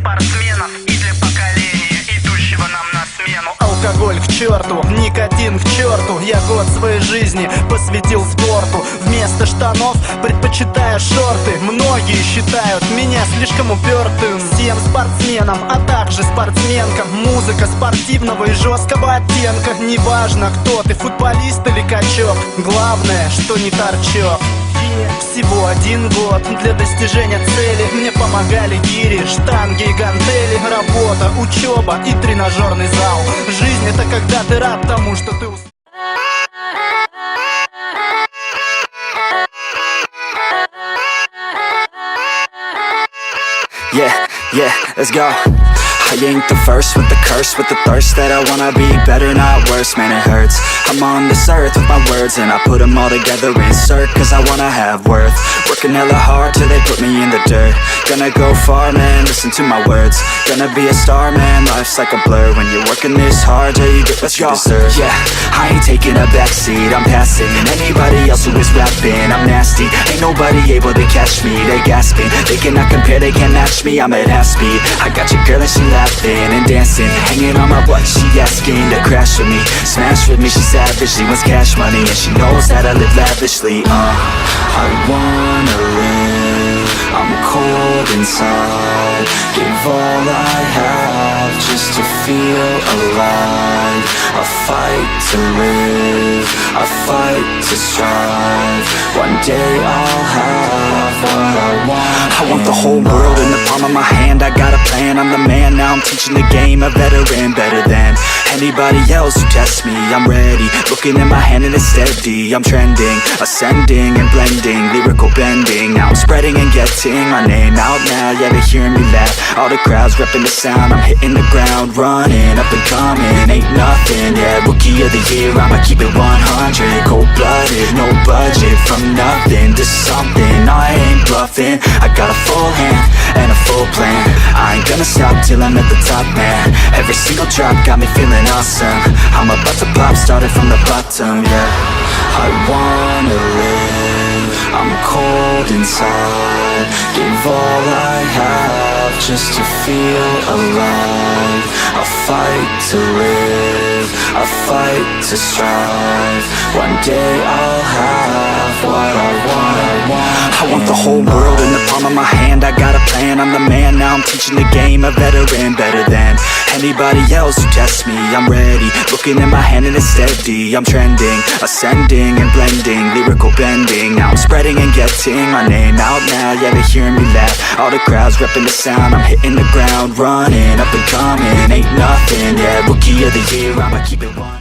спортсменов и для поколения, идущего нам на смену. Алкоголь к черту, никотин к черту. Я год своей жизни посвятил спорту. Вместо штанов предпочитаю шорты. Многие считают меня слишком упертым. Всем спортсменам, а также спортсменкам музыка спортивного и жесткого оттенка. Неважно, кто ты, футболист или качок, главное, что не торчок. Всего 1 год для достижения цели. Мне помогали гири, штанги и гантели. Работа, учеба и тренажерный зал. Жизнь — это когда ты рад тому, что ты устал. Yeah, let's go. I ain't the first with the curse, with the thirst that I wanna be better, not worse, man it hurts. I'm on this earth with my words and I put them all together, insert, cause I wanna have worth. Working hella hard till they put me in the dirt. Gonna go far, man, listen to my words. Gonna be a star, man, life's like a blur. When you're working this hard till you get what you deserve. Yeah, I ain't taking a backseat, I'm passing anybody else who is rapping. I'm nasty, ain't nobody able to catch me. They gasping, they cannot compare, they can't match me. I'm at half speed, I got your girl and she laughing and dancing, hanging on my butt, she asking to crash with me, smash with me, she savage, she wants cash money and she knows that I live lavishly. I wanna live, I'm cold inside, give all I have just to feel alive. I fight to live, I fight to strive, one day I'll have what I want. I want the whole world in the palm of my hand, I got a plan, I'm the man, now I'm teaching the game, a veteran, better than anybody else who tests me. I'm ready, looking at my hand and it's steady. I'm trending, ascending and blending, lyrical bending. Now I'm spreading and getting my name out now. Yeah, they're hearing me laugh, all the crowds repping the sound. I'm hitting the ground, running, up and coming, ain't nothing. Yeah, rookie of the year, I'ma keep it 100. Cold-blooded, no budget, from nothing to something. I ain't bluffing, I got a full hand and a full plan. I ain't gonna stop till I'm at the top, man. Every single drop got me feeling awesome. I'm about to pop, started from the bottom, yeah. I wanna live, I'm cold inside, give all I have just to feel alive. I fight to live, I fight to strive, one day I'll have what I want. I want the whole world in the palm of my hand, I got a plan, I'm the man, now I'm teaching the game, a veteran, better than anybody else who tests me. I'm ready, looking at my hand and it's steady. I'm trending, ascending and blending, lyrical bending. Now I'm spreading and getting my name out now. Yeah, they're hearing me laugh, all the crowds repping the sound. I'm hitting the ground, running, up and coming, ain't nothing. Yeah, rookie of the year, I'ma keep it 100.